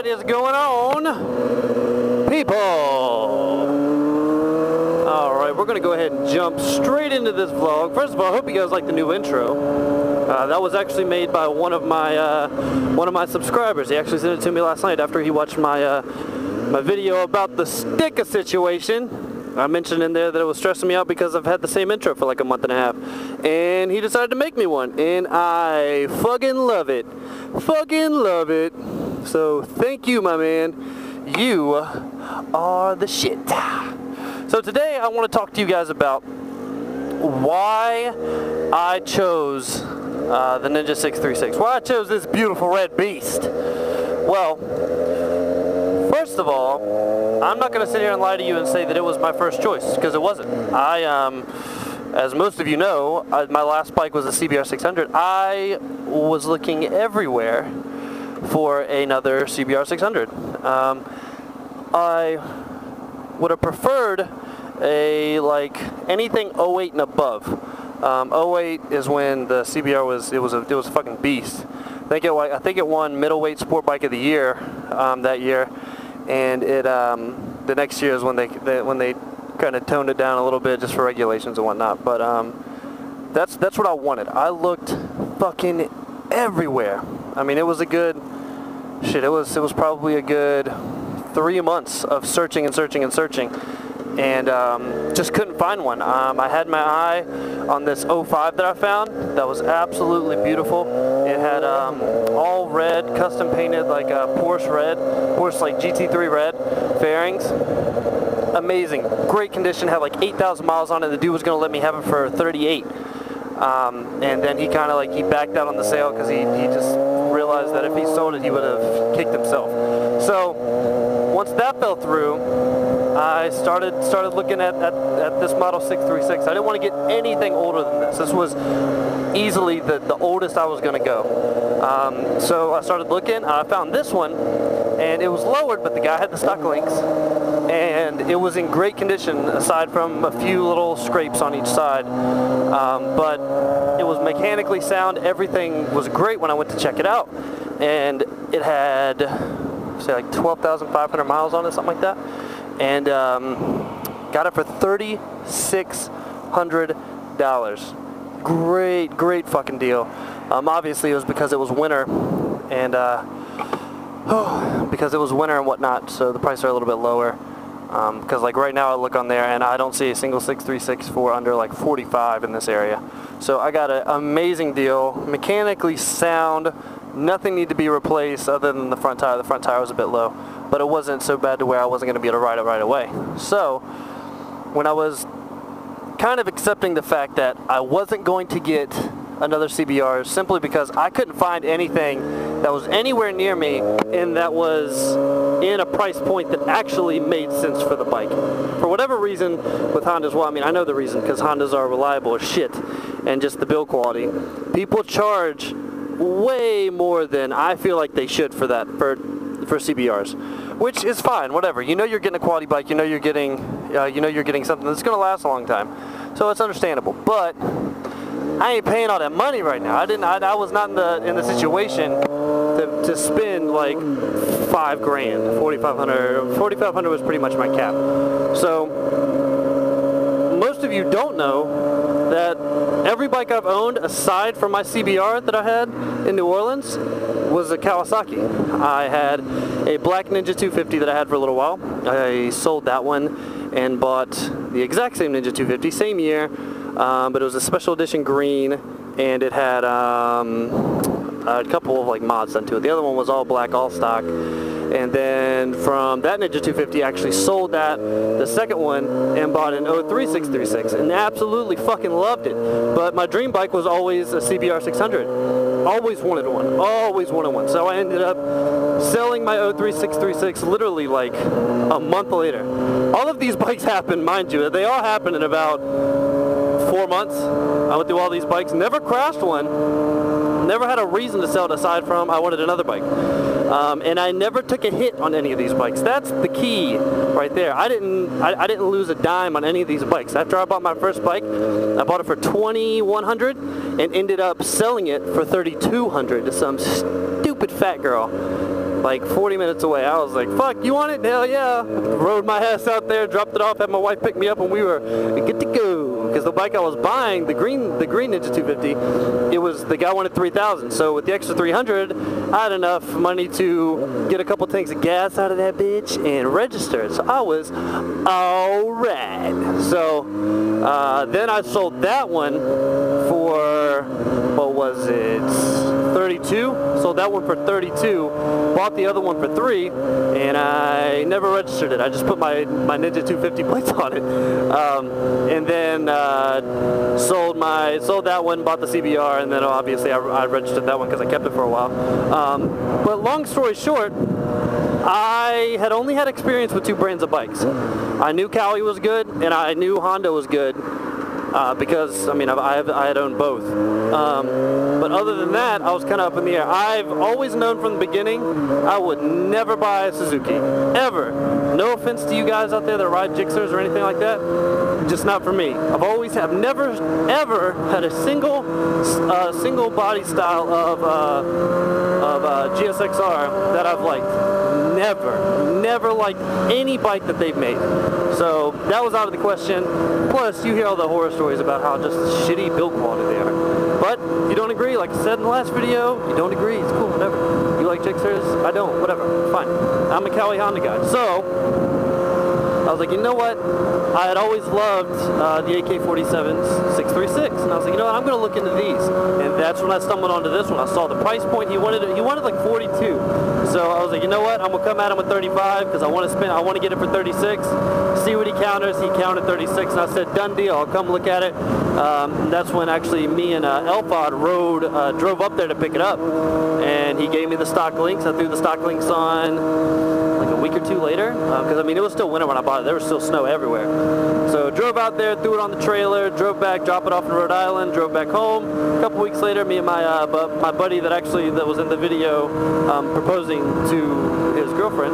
is going on, people? Alright, we're going to go ahead and jump straight into this vlog. First of all, I hope you guys like the new intro. That was actually made by one of my subscribers. He actually sent it to me last night after he watched my my video about the sticker situation. I mentioned in there that it was stressing me out because I've had the same intro for like a month and a half. And he decided to make me one. And I fucking love it. Fucking love it. So thank you, my man. You are the shit. So today I want to talk to you guys about why I chose the Ninja 636. Why I chose this beautiful red beast. Well, first of all, I'm not going to sit here and lie to you and say that it was my first choice, because it wasn't. As most of you know, my last bike was a CBR 600. I was looking everywhere for another CBR 600. I would have preferred anything 08 and above. 08 is when the CBR was a fucking beast. I think it won middleweight sport bike of the year that year. And the next year is when they kind of toned it down a little bit just for regulations and whatnot. But that's what I wanted. I looked fucking everywhere. I mean, it was a good shit. It was probably a good 3 months of searching and searching and searching, and just couldn't find one. I had my eye on this 05 that I found. That was absolutely beautiful. It had all red, custom painted, like Porsche red, Porsche like GT3 red fairings. Amazing, great condition. Had like 8,000 miles on it. The dude was gonna let me have it for 38, and then he kind of he backed out on the sale because he just realized that if he sold it, he would have kicked himself. So once that fell through, I started looking at this model 636. I didn't want to get anything older than this. This was easily the oldest I was going to go. So I started looking, and I found this one, and it was lowered, but the guy had the stock links, and it was in great condition aside from a few little scrapes on each side. But it was mechanically sound. Everything was great when I went to check it out, and it had, say, like 12,500 miles on it, something like that. And got it for $3,600. Great fucking deal. Obviously it was because it was winter, and because it was winter and whatnot, so the prices are a little bit lower. Because like right now I look on there and I don't see a single 636 for under like 45 in this area. So I got an amazing deal, mechanically sound. Nothing needed to be replaced other than the front tire. The front tire was a bit low, but it wasn't so bad to where I wasn't going to be able to ride it right away. So when I was kind of accepting the fact that I wasn't going to get another CBR simply because I couldn't find anything that was anywhere near me and that was in a price point that actually made sense for the bike. For whatever reason with Hondas, well, I mean, I know the reason, because Hondas are reliable as shit, and just the build quality. People charge way more than I feel like they should for that, for CBRs, which is fine, whatever. You know you're getting a quality bike, you know you're getting something that's going to last a long time, so it's understandable. But I ain't paying all that money right now. I was not in the situation to spend like $5 grand. 4,500 was pretty much my cap. So most of you don't know that every bike I've owned aside from my CBR that I had in New Orleans was a Kawasaki. I had a black Ninja 250 that I had for a little while. I sold that one and bought the exact same Ninja 250, same year, but it was a special edition green, and it had a couple of like mods done to it. The other one was all black, all stock. And then from that Ninja 250, I actually sold the second one, and bought an 03 636, and absolutely fucking loved it. But my dream bike was always a CBR 600. Always wanted one. Always wanted one. So I ended up selling my 03 636 literally like a month later. All of these bikes happened, mind you, they all happened in about 4 months. I went through all these bikes, never crashed one. Never had a reason to sell it aside from I wanted another bike. And I never took a hit on any of these bikes. That's the key right there. I didn't lose a dime on any of these bikes. After I bought my first bike, I bought it for $2,100 and ended up selling it for $3,200 to some stupid fat girl. like 40 minutes away. I was like, fuck, you want it? Hell yeah. Rode my ass out there, dropped it off, had my wife pick me up, and we were good to go. Because the bike I was buying, the green Ninja 250, the guy wanted 3,000. So with the extra 300, I had enough money to get a couple tanks of gas out of that bitch and register it. So I was all right. So then I sold that one for, what was it, 32? Sold that one for 32, bought the other one for 3, and I never registered it. I just put my Ninja 250 plates on it. And then sold that one, bought the CBR, and then obviously I registered that one because I kept it for a while. But long story short, I had only had experience with 2 brands of bikes. I knew Cowie was good, and I knew Honda was good. Because, I mean, I had owned both. But other than that, I was kind of up in the air. I've always known from the beginning I would never buy a Suzuki. Ever. No offense to you guys out there that ride Gixxers or anything like that. Just not for me. I've never, ever had a single body style of GSXR that I've liked. Never liked any bike that they've made. So that was out of the question. Plus, you hear all the horror stories about how just shitty build quality they are. But if you don't agree, like I said in the last video, you don't agree, it's cool, whatever. You like Gixxers? I don't, whatever, fine. I'm a Cowie Honda guy. So I was like, you know what? I had always loved the AK-47's 636, and I was like, you know what? I'm going to look into these. And that's when I stumbled onto this one. I saw the price point. He wanted like 42. So I was like, you know what? I'm gonna come at him with 35 because I want to get it for 36. See what he counters. He counted 36, and I said, done deal. I'll come look at it. That's when actually me and Elfod drove up there to pick it up, and he gave me the stock links. I threw the stock links on like a week or 2 later because I mean it was still winter when I bought it. There was still snow everywhere. So drove out there, threw it on the trailer, drove back, dropped it off in Rhode Island, drove back home. A couple weeks later, me and my buddy that was in the video proposing to his girlfriend.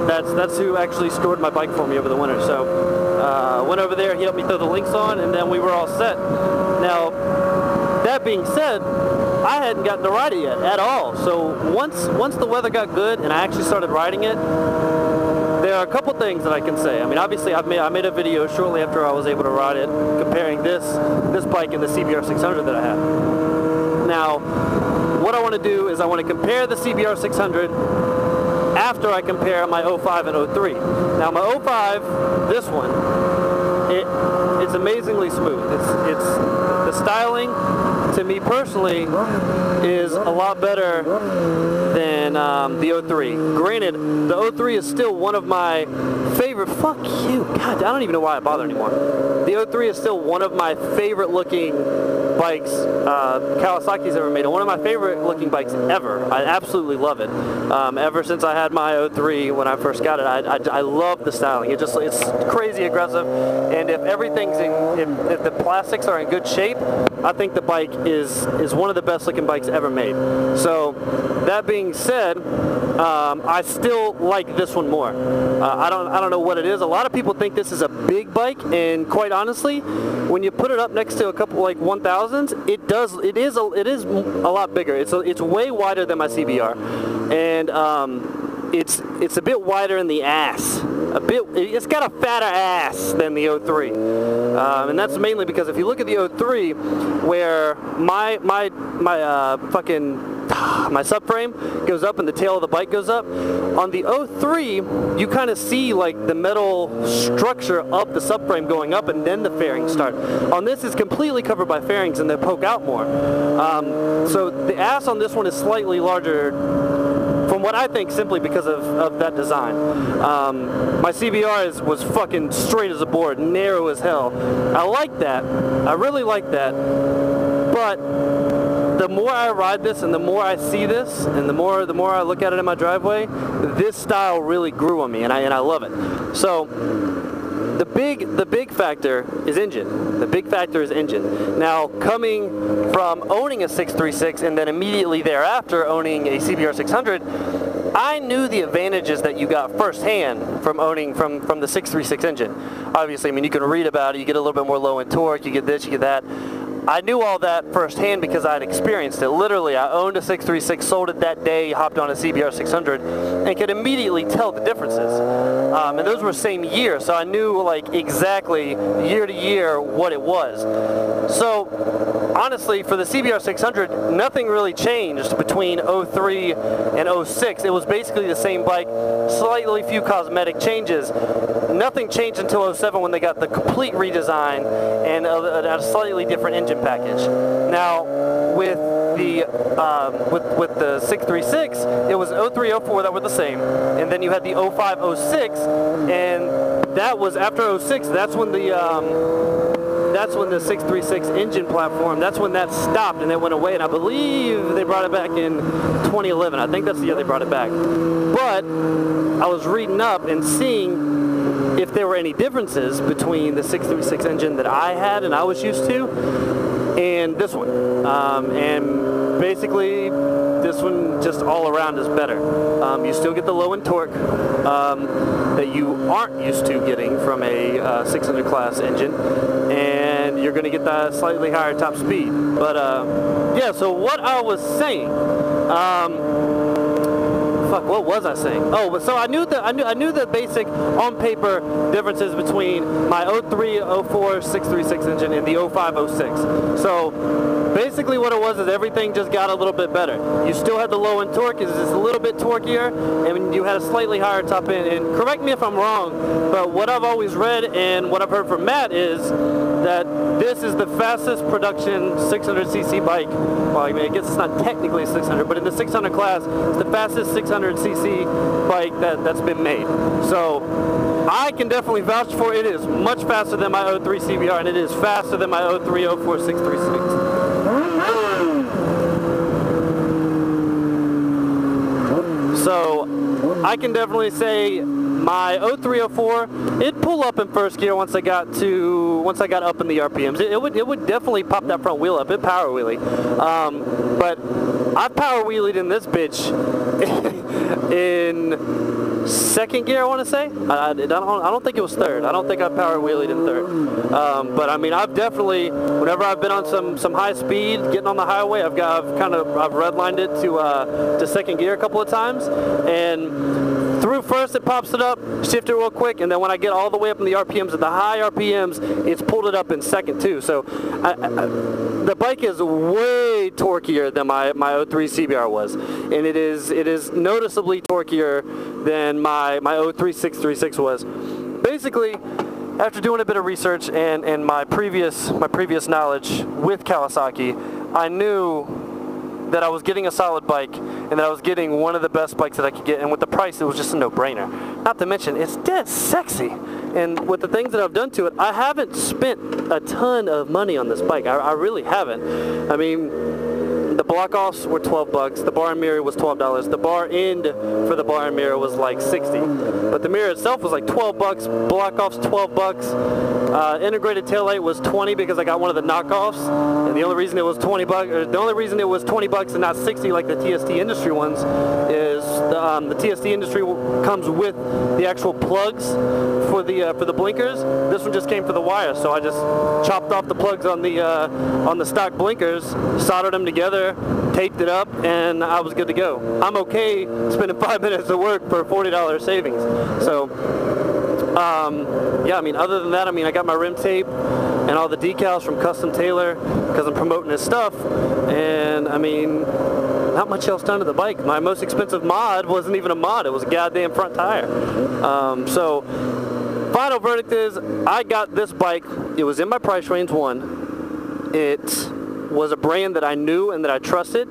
That's who actually stored my bike for me over the winter. So went over there, he helped me throw the links on, and then we were all set. Now, that being said, I hadn't gotten to ride it yet at all. So once the weather got good and I actually started riding it, there are a couple things that I can say. I mean, obviously, I made a video shortly after I was able to ride it, comparing this bike and the CBR 600 that I had. Now, what I want to do is I want to compare the CBR 600 after I compare my 05 and 03. Now, my 05, this one, it's amazingly smooth. It's the styling, to me personally, is a lot better than the 03. Granted, the 03 is still one of my favorite. Fuck you. God, I don't even know why I bother anymore. The 03 is still one of my favorite looking bikes Kawasaki's ever made. One of my favorite looking bikes ever. I absolutely love it. Ever since I had my 03 when I first got it, I love the styling. It's crazy aggressive, and if if the plastics are in good shape, I think the bike is one of the best looking bikes ever made. So that being said, I still like this one more. I don't know what it is. A lot of people think this is a big bike, and quite honestly, when you put it up next to a couple like 1000s, it is a lot bigger. It's way wider than my CBR, and it's a bit wider in the ass. It's got a fatter ass than the 03, and that's mainly because if you look at the 03, where my subframe goes up and the tail of the bike goes up, on the 03 you kind of see like the metal structure of the subframe going up, and then the fairings start. On this, it's completely covered by fairings and they poke out more. So the ass on this one is slightly larger, from what I think, simply because of that design. My CBR was fucking straight as a board, narrow as hell. I like that. I really like that. But the more I ride this and the more I see this and the more I look at it in my driveway, this style really grew on me, and I love it. So the big factor is engine. The big factor is engine. Now, coming from owning a 636 and then immediately thereafter owning a CBR 600, I knew the advantages that you got firsthand from owning from the 636 engine. Obviously, I mean, you can read about it. You get a little bit more low in torque. You get this, you get that. I knew all that firsthand because I had experienced it. Literally, I owned a 636, sold it that day, hopped on a CBR 600, and could immediately tell the differences. And those were same year, so I knew like exactly year to year what it was. So honestly, for the CBR 600, nothing really changed between 03 and 06. It was basically the same bike, slightly few cosmetic changes. Nothing changed until 07 when they got the complete redesign and a slightly different engine package. Now, with the 636, it was 03, 04 that were the same, and then you had the 05, 06, and that was after 06. That's when the 636 engine platform, that's when that stopped and it went away, and I believe they brought it back in 2011. I think that's the year they brought it back. But I was reading up and seeing if there were any differences between the 636 engine that I had and I was used to and this one. And basically, this one just all around is better. You still get the low end torque that you aren't used to getting from a 600 class engine, and you're going to get that slightly higher top speed. But yeah, so what I was saying, what was I saying? Oh, so I knew the basic on paper differences between my 03, 04, 636 engine and the 05, 06. So basically what it was is everything just got a little bit better. You still had the low end torque, it's just a little bit torquier, and you had a slightly higher top end. And correct me if I'm wrong, but what I've always read and what I've heard from Matt is that this is the fastest production 600cc bike. Well, I mean, I guess it's not technically 600, but in the 600 class, it's the fastest 600cc bike that's been made. So I can definitely vouch for it. It is much faster than my 03 CBR, and it is faster than my 03, 04, 636. So I can definitely say my 0304, it'd pull up in first gear once I got up in the RPMs. It would definitely pop that front wheel up. It power wheelie. But I power wheelied in this bitch in second gear, I want to say. I don't think it was third. I don't think I power wheelied in third. But I mean, I've definitely, whenever I've been on some high speed, getting on the highway, I've redlined it to second gear a couple of times, and through first it pops it up, shift it real quick, and then when I get all the way up in the RPMs, at the high RPMs, it's pulled it up in second too. So the bike is way torquier than my 03 CBR was, and it is noticeably torquier than my 03 636 was. Basically, after doing a bit of research and my previous knowledge with Kawasaki, I knew that I was getting a solid bike and that I was getting one of the best bikes that I could get, and with the price it was just a no-brainer. Not to mention, it's dead sexy, and with the things that I've done to it, I haven't spent a ton of money on this bike. I really haven't. I mean, the block offs were 12 bucks, the bar and mirror was $12, the bar end for the bar and mirror was like 60, but the mirror itself was like 12 bucks, block offs 12 bucks, integrated taillight was 20 because I got one of the knockoffs, and the only reason it was 20 bucks, or the only reason it was 20 bucks and not 60 like the TST Industry ones is the TST Industry comes with the actual plugs for the blinkers. This one just came for the wire, so I just chopped off the plugs on the stock blinkers, soldered them together, taped it up, and I was good to go. I'm okay spending 5 minutes of work for $40 savings. So yeah, I mean, other than that, I mean, I got my rim tape and all the decals from Custom Tailor because I'm promoting his stuff, and I mean, not much else done to the bike. My most expensive mod wasn't even a mod, it was a goddamn front tire. So final verdict is, I got this bike, it was in my price range one, it was a brand that I knew and that I trusted.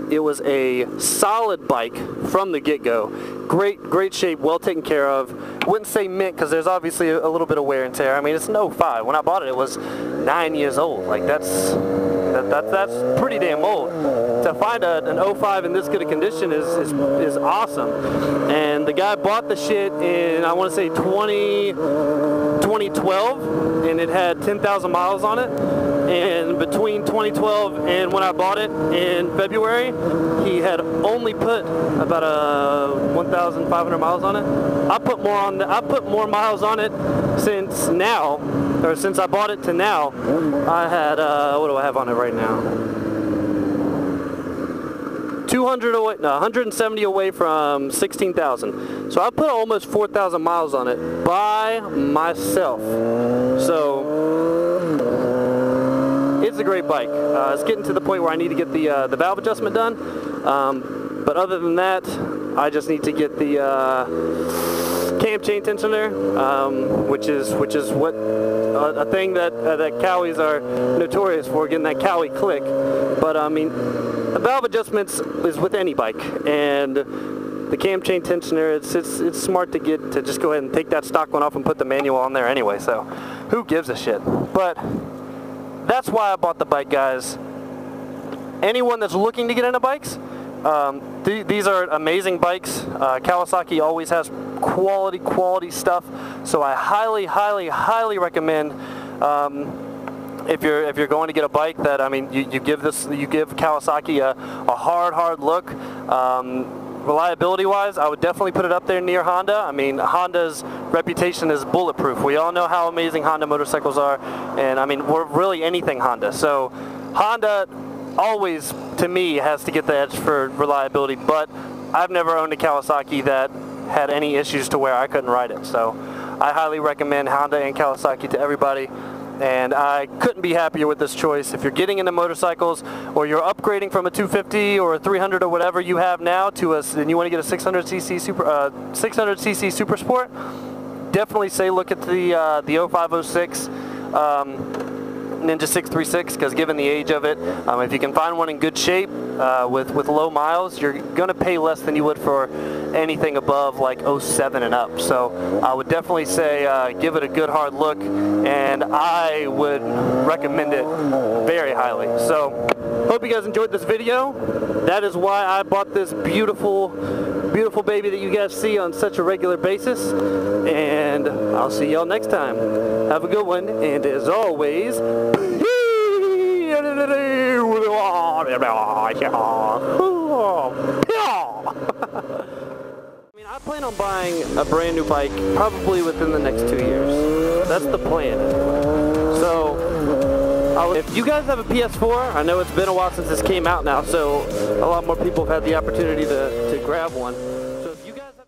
It was a solid bike from the get-go. Great shape, well taken care of. Wouldn't say mint because there's obviously a little bit of wear and tear. I mean, it's an 05. When I bought it, it was 9 years old. Like that's pretty damn old to find an 05 in this good a condition is awesome. And the guy bought the shit in, I want to say 2012, and it had 10,000 miles on it. And between 2012 and when I bought it in February, he had only put about 1,500 miles on it. I put more miles on it since now, or since I bought it to now. I had what do I have on it right now? 170 away from 16,000. So I put almost 4,000 miles on it by myself. So it's a great bike. It's getting to the point where I need to get the valve adjustment done. But other than that, I just need to get the cam chain tensioner, which is what a thing that Cowies are notorious for, getting that Cowie click. But I mean, the valve adjustments is with any bike, and the cam chain tensioner, it's smart to just go ahead and take that stock one off and put the manual on there anyway. So who gives a shit? But that's why I bought the bike, guys. Anyone that's looking to get into bikes, these are amazing bikes. Kawasaki always has quality stuff, so I highly recommend, if you're going to get a bike, that, I mean, you give Kawasaki a hard look. Reliability wise, I would definitely put it up there near Honda. I mean, Honda's reputation is bulletproof. We all know how amazing Honda motorcycles are, and I mean, we're really anything Honda. So Honda always, to me, has to get the edge for reliability, but I've never owned a Kawasaki that had any issues to where I couldn't ride it. So I highly recommend Honda and Kawasaki to everybody, and I couldn't be happier with this choice. If you're getting into motorcycles, or you're upgrading from a 250 or a 300 or whatever you have now to and you want to get a 600cc Super Sport, definitely say look at the 0506 Ninja 636, because given the age of it, if you can find one in good shape with low miles, you're going to pay less than you would for anything above like 07 and up. So I would definitely say give it a good hard look, and I would recommend it very highly. So hope you guys enjoyed this video. That is why I bought this beautiful baby that you guys see on such a regular basis, and I'll see y'all next time. Have a good one, and as always, I plan on buying a brand new bike probably within the next 2 years. That's the plan. So if you guys have a PS4, I know it's been a while since this came out now, so a lot more people have had the opportunity to grab one.